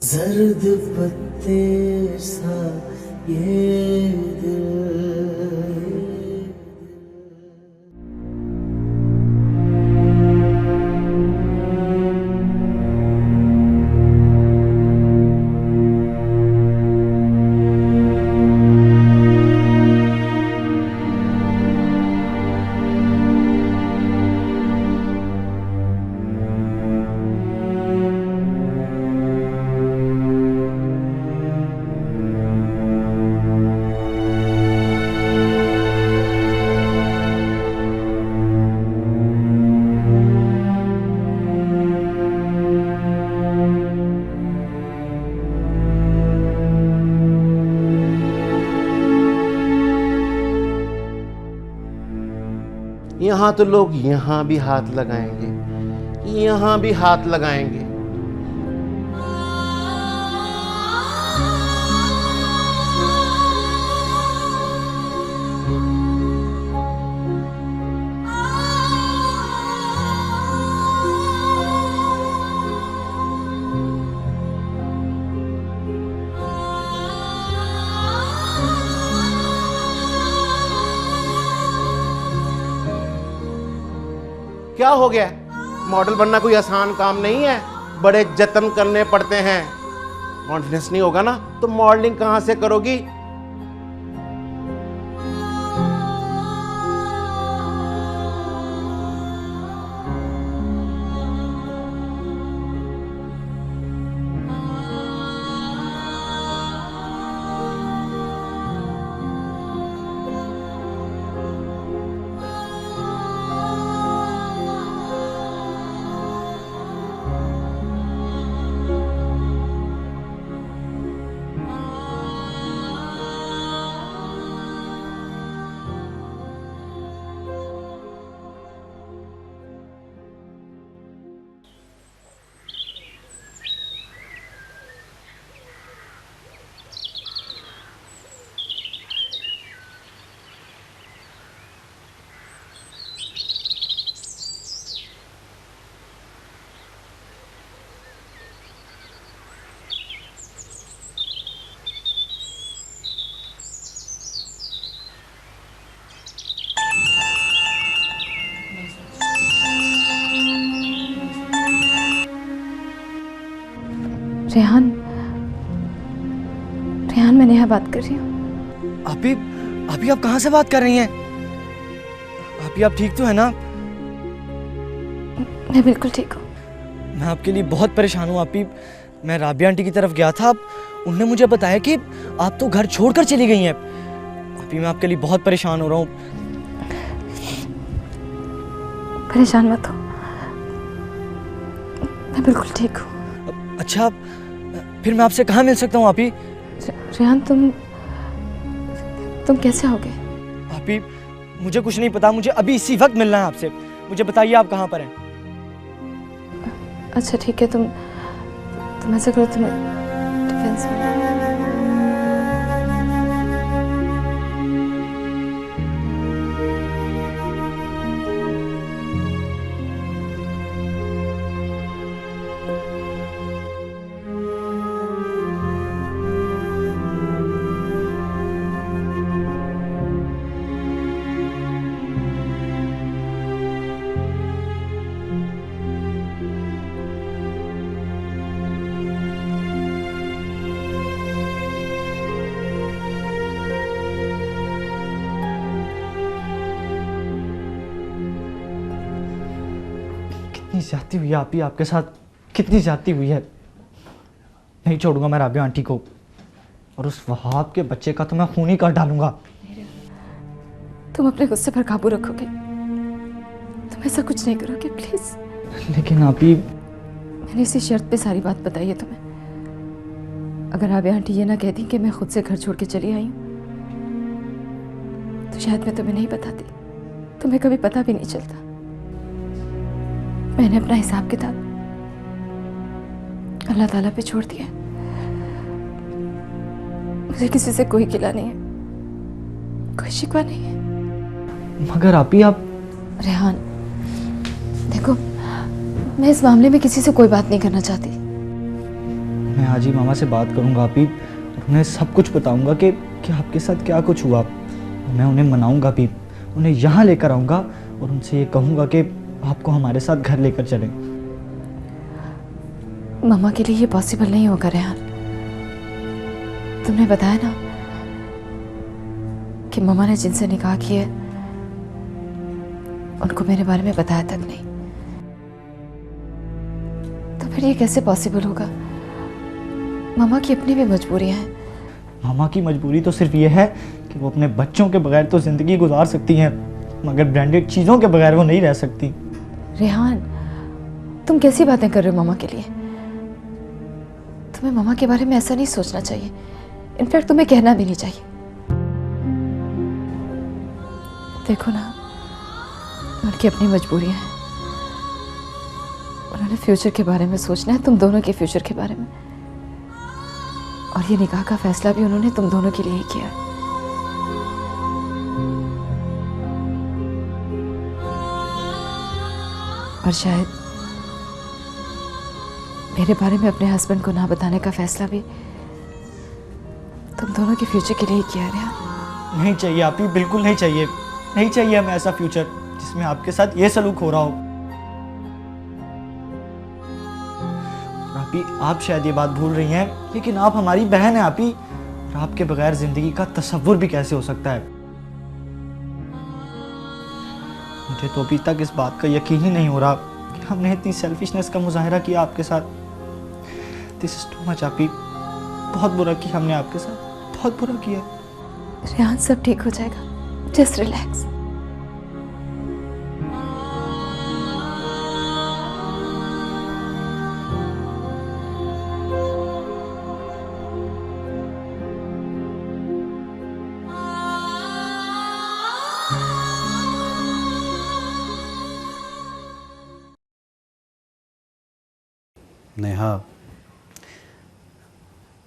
जर्द पत्ते सा ये दिल। यहाँ तो लोग यहाँ भी हाथ लगाएंगे, यहाँ भी हाथ लगाएंगे। क्या हो गया? मॉडल बनना कोई आसान काम नहीं है, बड़े जतन करने पड़ते हैं। कॉन्फिडेंस नहीं होगा ना तो मॉडलिंग कहां से करोगी? रेहान, रेहान मैं नेहा बात कर रही हूँ। अभी आप कहाँ से बात कर रही हैं? आप ठीक तो है ना? मैं बिल्कुल ठीक हूँ। मैं आपके लिए बहुत परेशान हूँ आपी। मैं राबिया आंटी की तरफ गया था, उन्होंने मुझे बताया कि आप तो घर छोड़कर चली गई हैं। आपी मैं आपके लिए बहुत परेशान हो रहा हूँ। परेशान मत हो, मैं बिल्कुल ठीक हूँ। अच्छा, फिर मैं आपसे कहाँ मिल सकता हूँ आपी? रेहान तुम कैसे हो गए? आपी मुझे कुछ नहीं पता, मुझे अभी इसी वक्त मिलना है आपसे। मुझे बताइए आप कहाँ पर हैं? अच्छा ठीक है, तुम ऐसा करो, तुम्हें डिफेंस में कितनी ज्यादती हुई है आपी आपके साथ, कितनी ज्यादती हुई है। नहीं छोड़ूंगा मैं राबिया आंटी को, और उस वहाब के बच्चे का तो मैं खून ही काट डालूंगा। तुम अपने गुस्से पर काबू रखोगे, तुम ऐसा कुछ नहीं करोगे प्लीज। लेकिन आपी मैंने इसी शर्त पे सारी बात बताई है तुम्हें। अगर राबिया आंटी ये ना कहती कि मैं खुद से घर छोड़ के चली आई हूँ तो शायद मैं तुम्हें नहीं बताती, तुम्हें कभी पता भी नहीं चलता। मैंने अपना हिसाब किताब अल्लाह ताला पे छोड़ दिया। मुझे किसी से कोई गिला नहीं है, कोई शिकवा नहीं है। मगर आपी आप रेहान देखो, मैं इस मामले में किसी से कोई बात नहीं करना चाहती। मैं आज ही मामा से बात करूंगा आप ही, और उन्हें सब कुछ बताऊंगा कि आपके साथ क्या कुछ हुआ। मैं उन्हें मनाऊंगा भी, उन्हें यहाँ लेकर आऊँगा और उनसे ये कहूँगा कि आपको हमारे साथ घर लेकर चलें। मामा के लिए ये पॉसिबल नहीं होगा रेहान। तुमने बताया ना कि मामा ने जिनसे निकाह किया है उनको मेरे बारे में बताया तक नहीं, तो फिर ये कैसे पॉसिबल होगा? मामा की अपनी भी मजबूरियां हैं। मामा की मजबूरी तो सिर्फ ये है कि वो अपने बच्चों के बगैर तो ज़िंदगी गुजार सकती हैं, मगर ब्रांडेड चीज़ों के बगैर वो नहीं रह सकती। रेहान, तुम कैसी बातें कर रहे हो मामा के लिए? तुम्हें मामा के बारे में ऐसा नहीं सोचना चाहिए, इनफैक्ट तुम्हें कहना भी नहीं चाहिए। देखो ना, उनकी अपनी मजबूरियां हैं, उन्होंने फ्यूचर के बारे में सोचना है, तुम दोनों के फ्यूचर के बारे में, और ये निकाह का फैसला भी उन्होंने तुम दोनों के लिए ही किया है। और शायद मेरे बारे में अपने हस्बैंड को ना बताने का फैसला भी तुम दोनों के फ्यूचर के लिए ही किया है। नहीं चाहिए आप ही, बिल्कुल नहीं चाहिए, नहीं चाहिए हमें ऐसा फ्यूचर जिसमें आपके साथ ये सलूक हो रहा हो। आप ही, आप शायद ये बात भूल रही हैं, लेकिन आप हमारी बहन हैं आप ही, और आपके बगैर जिंदगी का तसव्वुर भी कैसे हो सकता है। मुझे तो अभी तक इस बात का यकीन ही नहीं हो रहा कि हमने इतनी सेल्फिशनेस का मुजाहिरा किया आपके साथ। दिस इज टू मच आप ही, बहुत बुरा किया हमने आपके साथ, बहुत बुरा किया। रेहान, सब ठीक हो जाएगा, जस्ट रिलैक्स। नेहा,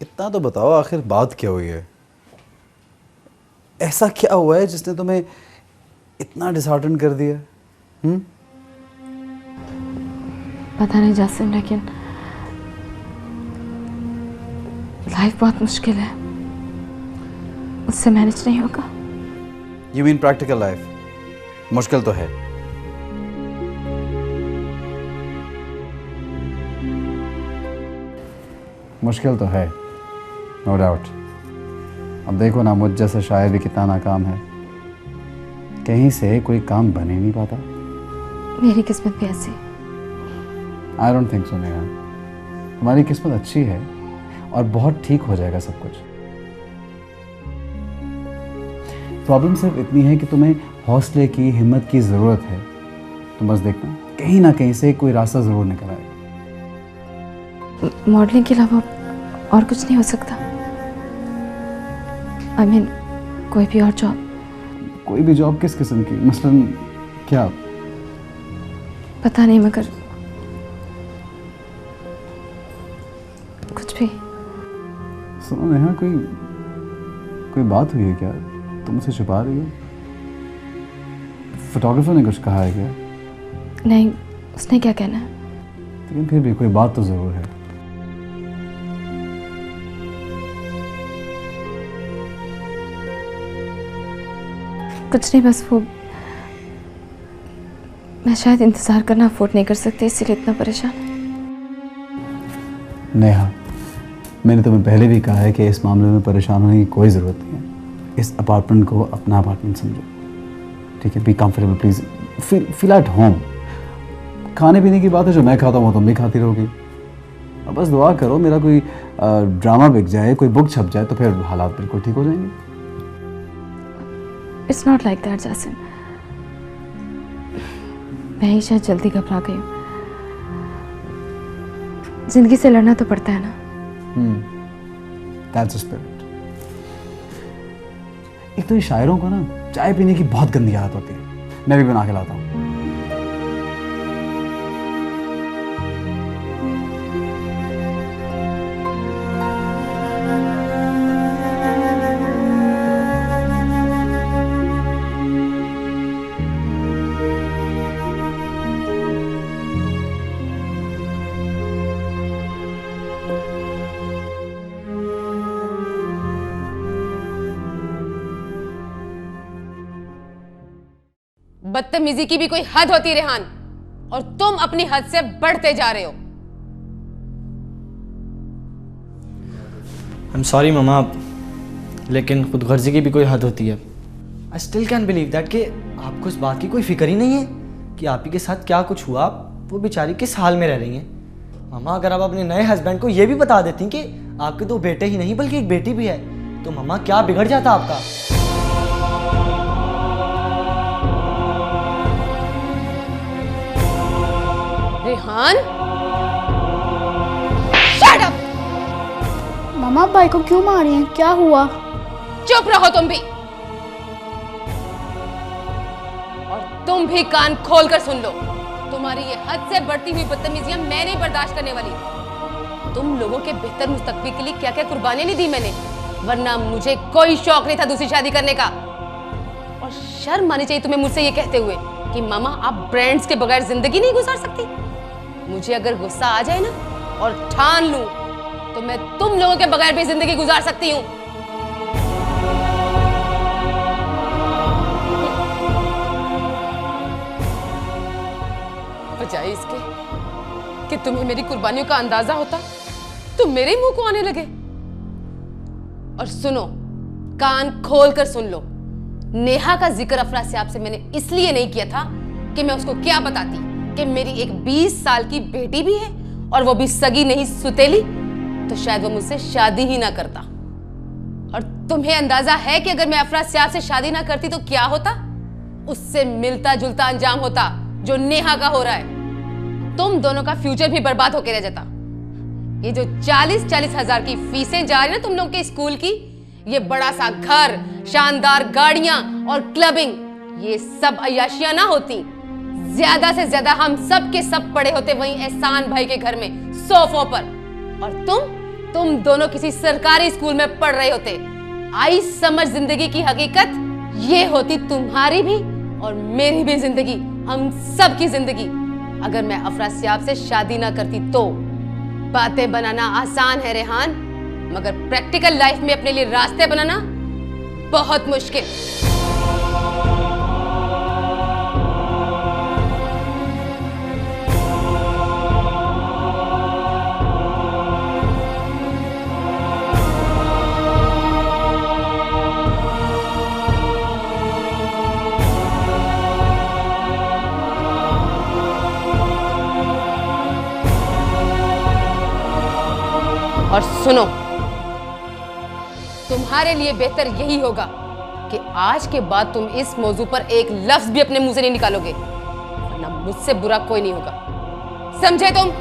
इतना तो बताओ आखिर बात क्या हुई है? ऐसा क्या हुआ है जिसने तुम्हें इतना डिसहार्टन कर दिया? पता नहीं जासिम, लेकिन लाइफ बहुत मुश्किल है, उससे मैनेज नहीं होगा। You mean practical life? मुश्किल तो है। मुश्किल तो है, नो डाउट। अब देखो ना, मुझ जैसा शायर भी कितना नाकाम है, कहीं से कोई काम बन ही नहीं पाता। मेरी किस्मत भी ऐसी। I don't think so Neha, तुम्हारी किस्मत अच्छी है और बहुत ठीक हो जाएगा सब कुछ। प्रॉब्लम सिर्फ इतनी है कि तुम्हें हौसले की, हिम्मत की ज़रूरत है। तुम बस देखना, कहीं ना कहीं से कोई रास्ता ज़रूर निकल आएगा। मॉडलिंग के अलावा और कुछ नहीं हो सकता? आई मीन, कोई भी और जॉब? कोई भी जॉब किस किस्म की? मसलन क्या? पता नहीं, मगर कुछ भी। सुनो नेहा, कोई बात हुई है क्या? तुम मुझसे छुपा रही हो? फोटोग्राफर ने कुछ कहा है क्या? नहीं, उसने क्या कहना है? लेकिन फिर भी कोई बात तो ज़रूर है। कुछ नहीं, बस वो मैं शायद इंतज़ार करना अफोर्ड नहीं कर सकती, इसीलिए इतना परेशान। नेहा, मैंने तुम्हें पहले भी कहा है कि इस मामले में परेशान होने की कोई ज़रूरत नहीं है। इस अपार्टमेंट को अपना अपार्टमेंट समझो, ठीक है? Be comfortable please, feel at home. खाने पीने की बात है, जो मैं खाता हूँ तुम भी खाती रहोगी। और बस दुआ करो मेरा कोई ड्रामा बिक जाए, कोई बुक छप जाए, तो फिर हालात बिल्कुल ठीक हो जाएंगे। It's not like that Jasim, मैं ही शायद जल्दी घबरा गई हूँ। जिंदगी से लड़ना तो पड़ता है ना। That's the spirit. एक तो ये शायरों को ना चाय पीने की बहुत गंदी आदत होती है। मैं भी बना के लाता हूँ। बदतमीजी की भी कोई हद होती रेहान, और तुम अपनी हद से बढ़ते जा रहे हो। I'm sorry ममा, लेकिन खुदगर्जी की भी कोई हद होती है। I still can't believe that कि आपको इस बात की कोई फिक्र ही नहीं है कि आप ही के साथ क्या कुछ हुआ, वो बेचारी किस हाल में रह रही हैं। मामा, अगर आप अपने नए हस्बैंड को ये भी बता देती कि आपके 2 बेटे ही नहीं बल्कि एक बेटी भी है, तो मामा क्या बिगड़ जाता आपका। Rehan, shut up. मम्मा भाई को क्यों मारी हैं? क्या हुआ? चुप रहो तुम भी, और तुम भी कान खोलकर सुन लो। तुम्हारी ये हद से बढ़ती हुई बदतमीजियां मैं नहीं बर्दाश्त करने वाली। तुम लोगों के बेहतर मुस्तकबिल के लिए क्या क्या कुर्बानी नहीं दी मैंने, वरना मुझे कोई शौक नहीं था दूसरी शादी करने का। और शर्म आनी चाहिए तुम्हें मुझसे ये कहते हुए कि मामा आप ब्रांड्स के बगैर जिंदगी नहीं गुजार सकती। मुझे अगर गुस्सा आ जाए ना और ठान लूं तो मैं तुम लोगों के बगैर भी जिंदगी गुजार सकती हूं। बजाय इसके कि तुम्हें मेरी कुर्बानियों का अंदाजा होता, तुम मेरे मुंह को आने लगे। और सुनो, कान खोल कर सुन लो, नेहा का जिक्र अफरासियाब से मैंने इसलिए नहीं किया था कि मैं उसको क्या बताती कि मेरी एक 20 साल की बेटी भी है, और वो भी सगी नहीं सुतेली, तो शायद वो मुझसे शादी ही ना करता। और तुम्हें अंदाजा है कि अगर मैं अफरासियाब से शादी ना करती तो क्या होता? उससे मिलता जुलता अंजाम होता जो नेहा का हो रहा है। तुम दोनों का फ्यूचर भी बर्बाद होकर रह जाता। ये जो 40-40 हजार की फीसें जा रही ना तुम लोगों के स्कूल की, ये बड़ा सा घर, शानदार गाड़ियां और क्लबिंग, ये सब अय्याशियां ना होती। ज्यादा से ज्यादा हम सब के सब पड़े होते वहीं एहसान भाई के घर में सोफों पर, और तुम दोनों किसी सरकारी स्कूल में पढ़ रहे होते। आई समझ जिंदगी की हकीकत, ये होती तुम्हारी भी और मेरी भी जिंदगी, हम सब की जिंदगी, अगर मैं अफरासियाब से शादी ना करती तो। बातें बनाना आसान है रेहान, मगर प्रैक्टिकल लाइफ में अपने लिए रास्ते बनाना बहुत मुश्किल। और सुनो, तुम्हारे लिए बेहतर यही होगा कि आज के बाद तुम इस मौजू पर एक लफ्ज भी अपने मुंह से नहीं निकालोगे, वरना मुझसे बुरा कोई नहीं होगा। समझे तुम?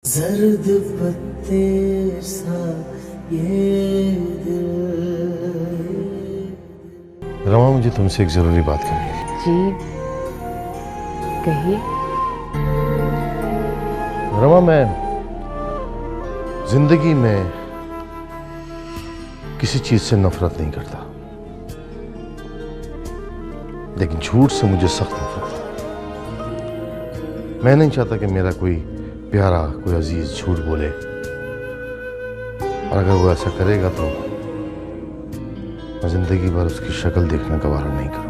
जर्द पत्ते सा ये दिल। रमा, मुझे तुमसे एक जरूरी बात करनी है। जी कहिए। रमा, मैं जिंदगी में किसी चीज से नफरत नहीं करता, लेकिन झूठ से मुझे सख्त नफरत है। मैं नहीं चाहता कि मेरा कोई प्यारा, कोई अजीज झूठ बोले, और अगर वो ऐसा करेगा तो मैं जिंदगी भर उसकी शक्ल देखना गवारा नहीं कर